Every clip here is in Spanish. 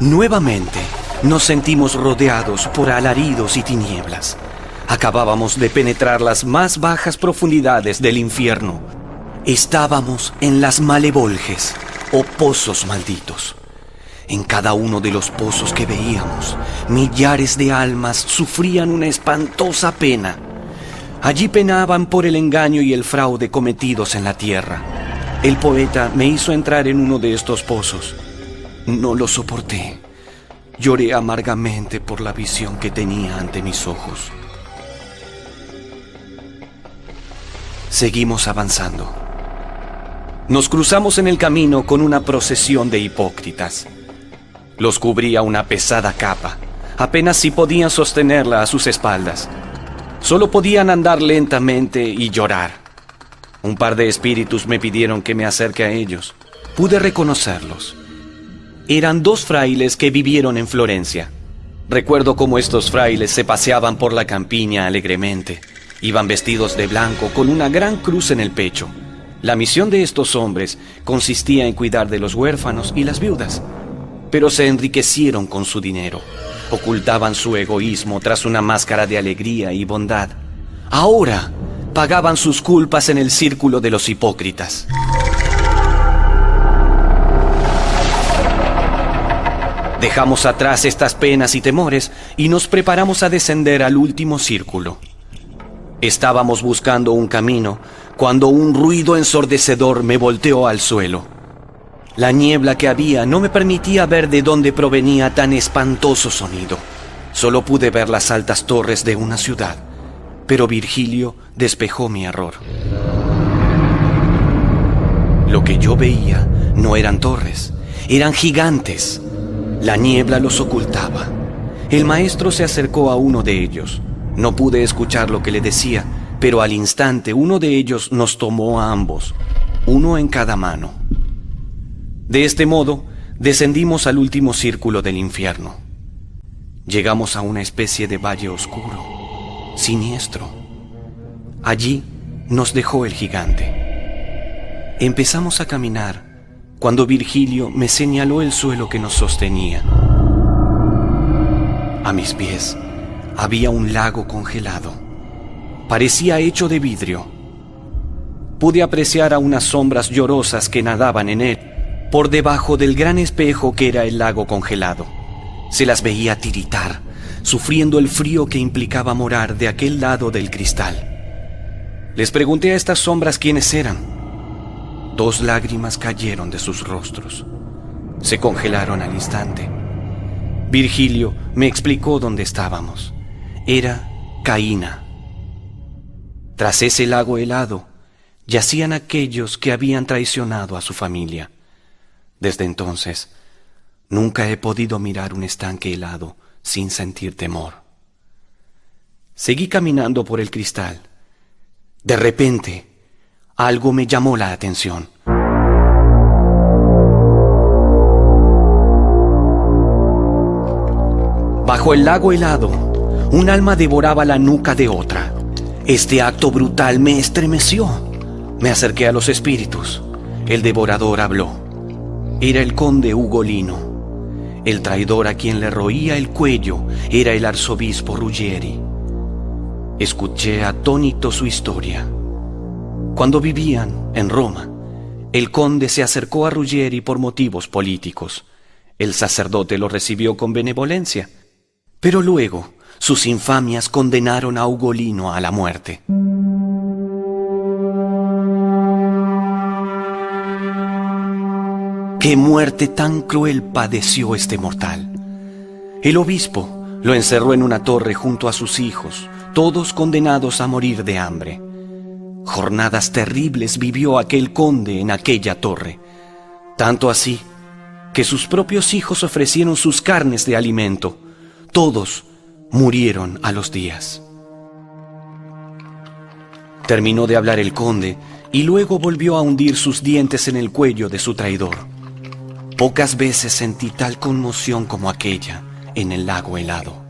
Nuevamente nos sentimos rodeados por alaridos y tinieblas. Acabábamos de penetrar las más bajas profundidades del infierno. Estábamos en las Malevolges, o pozos malditos. En cada uno de los pozos que veíamos, millares de almas sufrían una espantosa pena. Allí penaban por el engaño y el fraude cometidos en la tierra. El poeta me hizo entrar en uno de estos pozos. No lo soporté. Lloré amargamente por la visión que tenía ante mis ojos. Seguimos avanzando. Nos cruzamos en el camino con una procesión de hipócritas. Los cubría una pesada capa. Apenas si podían sostenerla a sus espaldas. Solo podían andar lentamente y llorar. Un par de espíritus me pidieron que me acerque a ellos. Pude reconocerlos. Eran 2 frailes que vivieron en Florencia. Recuerdo cómo estos frailes se paseaban por la campiña alegremente. Iban vestidos de blanco con una gran cruz en el pecho. La misión de estos hombres consistía en cuidar de los huérfanos y las viudas. Pero se enriquecieron con su dinero. Ocultaban su egoísmo tras una máscara de alegría y bondad. Ahora pagaban sus culpas en el círculo de los hipócritas. Dejamos atrás estas penas y temores y nos preparamos a descender al último círculo. Estábamos buscando un camino cuando un ruido ensordecedor me volteó al suelo. La niebla que había no me permitía ver de dónde provenía tan espantoso sonido. Solo pude ver las altas torres de una ciudad, pero Virgilio despejó mi error. Lo que yo veía no eran torres, eran gigantes. La niebla los ocultaba. El maestro se acercó a uno de ellos. No pude escuchar lo que le decía, pero al instante uno de ellos nos tomó a ambos, uno en cada mano. De este modo, descendimos al último círculo del infierno. Llegamos a una especie de valle oscuro, siniestro. Allí nos dejó el gigante. Empezamos a caminar cuando Virgilio me señaló el suelo que nos sostenía. A mis pies había un lago congelado. Parecía hecho de vidrio. Pude apreciar a unas sombras llorosas que nadaban en él, por debajo del gran espejo que era el lago congelado. Se las veía tiritar, sufriendo el frío que implicaba morar de aquel lado del cristal. Les pregunté a estas sombras quiénes eran. 2 lágrimas cayeron de sus rostros. Se congelaron al instante. Virgilio me explicó dónde estábamos. Era Caína. Tras ese lago helado, yacían aquellos que habían traicionado a su familia. Desde entonces, nunca he podido mirar un estanque helado sin sentir temor. Seguí caminando por el cristal. De repente, algo me llamó la atención. Bajo el lago helado, un alma devoraba la nuca de otra. Este acto brutal me estremeció. Me acerqué a los espíritus. El devorador habló. Era el conde Ugolino. El traidor a quien le roía el cuello era el arzobispo Ruggieri. Escuché atónito su historia. Cuando vivían en Roma, el conde se acercó a Ruggieri por motivos políticos. El sacerdote lo recibió con benevolencia, pero luego sus infamias condenaron a Ugolino a la muerte. ¡Qué muerte tan cruel padeció este mortal! El obispo lo encerró en una torre junto a sus hijos, todos condenados a morir de hambre. Jornadas terribles vivió aquel conde en aquella torre, tanto así que sus propios hijos ofrecieron sus carnes de alimento. Todos murieron a los días. Terminó de hablar el conde y luego volvió a hundir sus dientes en el cuello de su traidor. Pocas veces sentí tal conmoción como aquella en el lago helado.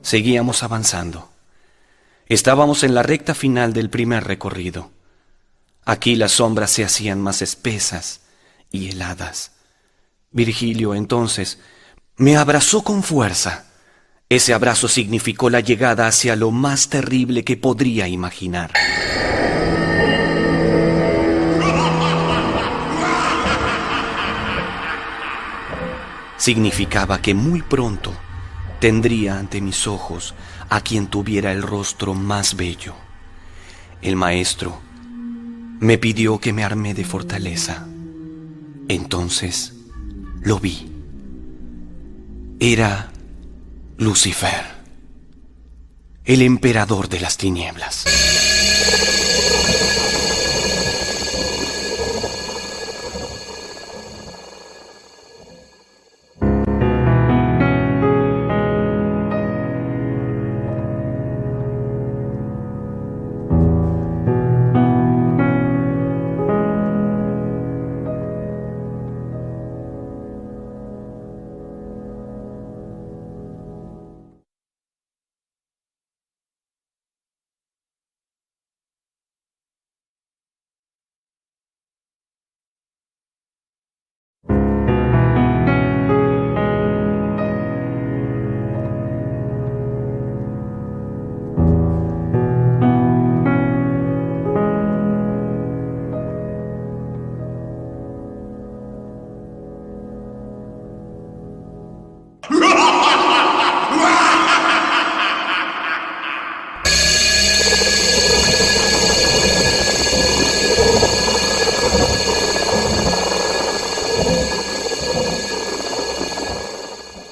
Seguíamos avanzando. Estábamos en la recta final del primer recorrido. Aquí las sombras se hacían más espesas y heladas. Virgilio entonces me abrazó con fuerza. Ese abrazo significó la llegada hacia lo más terrible que podría imaginar. Significaba que muy pronto tendría ante mis ojos a quien tuviera el rostro más bello. El maestro me pidió que me armé de fortaleza. Entonces lo vi. Era Lucifer, el emperador de las tinieblas.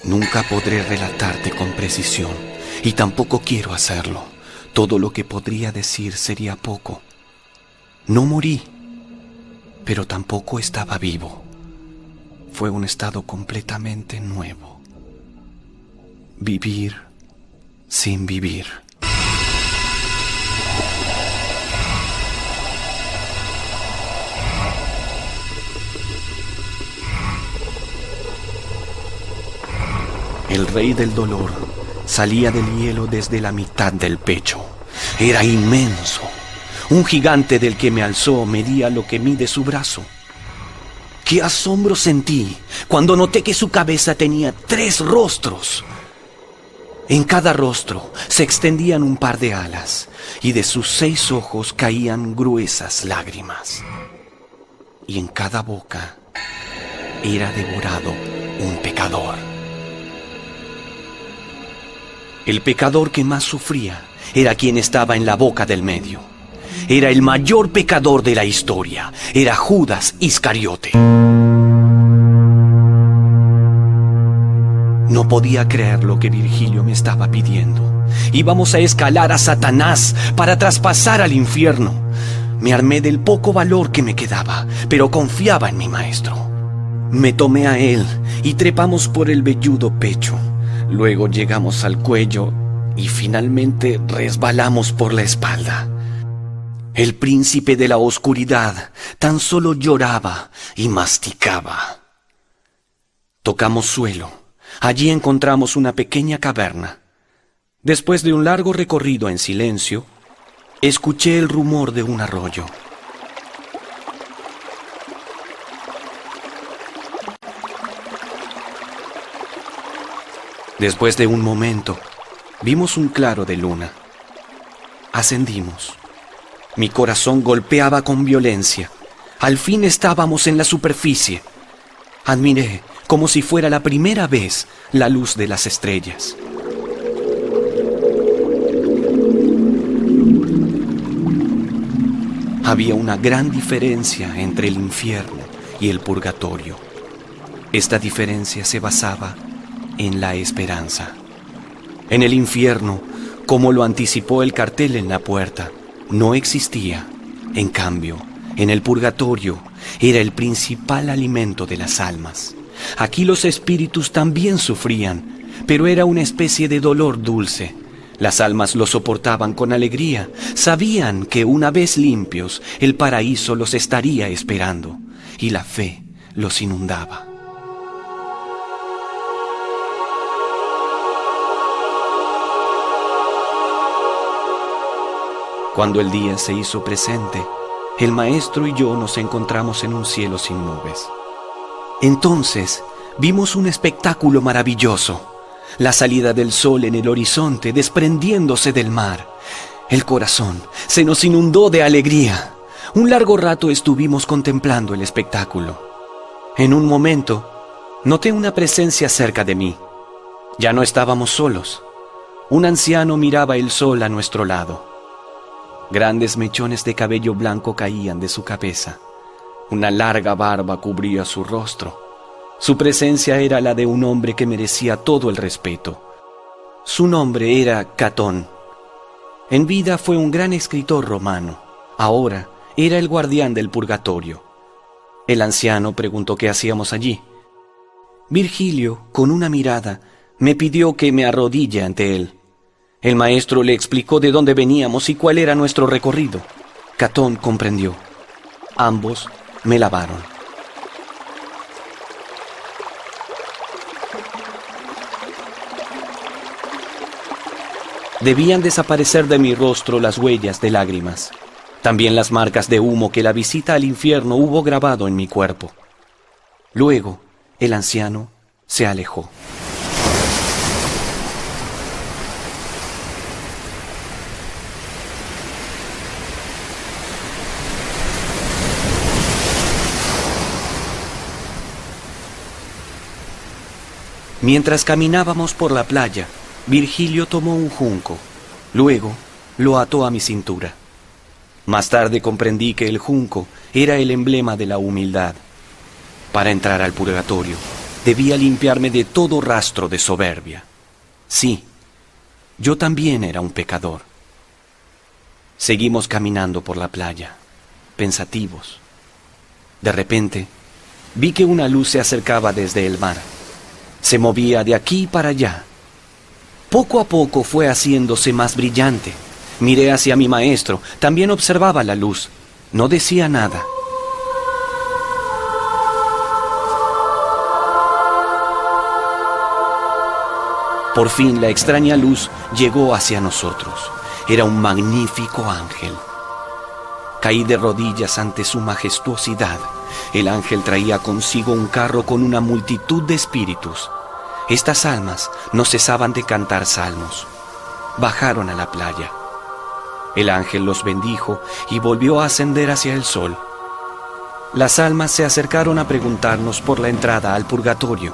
Nunca podré relatarte con precisión, y tampoco quiero hacerlo. Todo lo que podría decir sería poco. No morí, pero tampoco estaba vivo. Fue un estado completamente nuevo. Vivir sin vivir. El rey del dolor salía del hielo desde la mitad del pecho. Era inmenso. Un gigante del que me alzó medía lo que mide su brazo. ¡Qué asombro sentí cuando noté que su cabeza tenía 3 rostros! En cada rostro se extendían un par de alas, y de sus 6 ojos caían gruesas lágrimas. Y en cada boca era devorado un pecador. El pecador que más sufría era quien estaba en la boca del medio. Era el mayor pecador de la historia. Era Judas Iscariote. No podía creer lo que Virgilio me estaba pidiendo. Íbamos a escalar a Satanás para traspasar al infierno. Me armé del poco valor que me quedaba, pero confiaba en mi maestro. Me tomé a él y trepamos por el velludo pecho. Luego llegamos al cuello y finalmente resbalamos por la espalda. El príncipe de la oscuridad tan solo lloraba y masticaba. Tocamos suelo. Allí encontramos una pequeña caverna. Después de un largo recorrido en silencio, escuché el rumor de un arroyo. Después de un momento, vimos un claro de luna. Ascendimos. Mi corazón golpeaba con violencia. Al fin estábamos en la superficie. Admiré, como si fuera la primera vez, la luz de las estrellas. Había una gran diferencia entre el infierno y el purgatorio. Esta diferencia se basaba en la esperanza. En el infierno, como lo anticipó el cartel en la puerta, no existía. En cambio, en el purgatorio era el principal alimento de las almas. Aquí los espíritus también sufrían, pero era una especie de dolor dulce. Las almas lo soportaban con alegría. Sabían que una vez limpios, el paraíso los estaría esperando, y la fe los inundaba. Cuando el día se hizo presente, el maestro y yo nos encontramos en un cielo sin nubes. Entonces vimos un espectáculo maravilloso. La salida del sol en el horizonte desprendiéndose del mar. El corazón se nos inundó de alegría. Un largo rato estuvimos contemplando el espectáculo. En un momento, noté una presencia cerca de mí. Ya no estábamos solos. Un anciano miraba el sol a nuestro lado. Grandes mechones de cabello blanco caían de su cabeza. Una larga barba cubría su rostro. Su presencia era la de un hombre que merecía todo el respeto. Su nombre era Catón. En vida fue un gran escritor romano. Ahora era el guardián del purgatorio. El anciano preguntó qué hacíamos allí. Virgilio, con una mirada, me pidió que me arrodille ante él. El maestro le explicó de dónde veníamos y cuál era nuestro recorrido. Catón comprendió. Ambos me lavaron. Debían desaparecer de mi rostro las huellas de lágrimas, también las marcas de humo que la visita al infierno hubo grabado en mi cuerpo. Luego, el anciano se alejó. Mientras caminábamos por la playa, Virgilio tomó un junco. Luego, lo ató a mi cintura. Más tarde comprendí que el junco era el emblema de la humildad. Para entrar al purgatorio, debía limpiarme de todo rastro de soberbia. Sí, yo también era un pecador. Seguimos caminando por la playa, pensativos. De repente, vi que una luz se acercaba desde el mar. Se movía de aquí para allá. Poco a poco fue haciéndose más brillante. Miré hacia mi maestro, también observaba la luz. No decía nada. Por fin la extraña luz llegó hacia nosotros. Era un magnífico ángel. Caí de rodillas ante su majestuosidad. El ángel traía consigo un carro con una multitud de espíritus. Estas almas no cesaban de cantar salmos. Bajaron a la playa. El ángel los bendijo y volvió a ascender hacia el sol. Las almas se acercaron a preguntarnos por la entrada al purgatorio,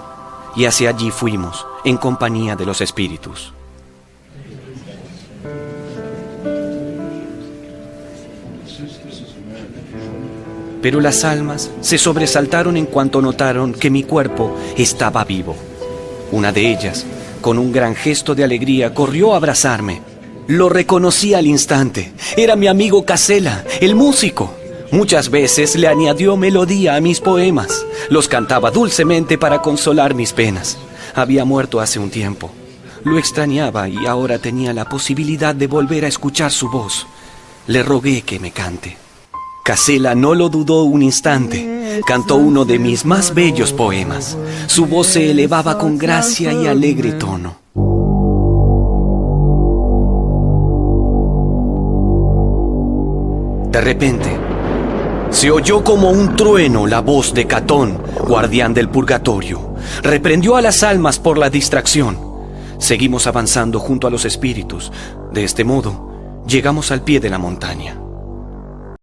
y hacia allí fuimos, en compañía de los espíritus. Pero las almas se sobresaltaron en cuanto notaron que mi cuerpo estaba vivo. Una de ellas, con un gran gesto de alegría, corrió a abrazarme. Lo reconocí al instante. Era mi amigo Casella, el músico. Muchas veces le añadió melodía a mis poemas. Los cantaba dulcemente para consolar mis penas. Había muerto hace un tiempo. Lo extrañaba y ahora tenía la posibilidad de volver a escuchar su voz. Le rogué que me cante. Casella no lo dudó un instante. Cantó uno de mis más bellos poemas. Su voz se elevaba con gracia y alegre tono. De repente, se oyó como un trueno la voz de Catón, guardián del purgatorio. Reprendió a las almas por la distracción. Seguimos avanzando junto a los espíritus. De este modo, llegamos al pie de la montaña.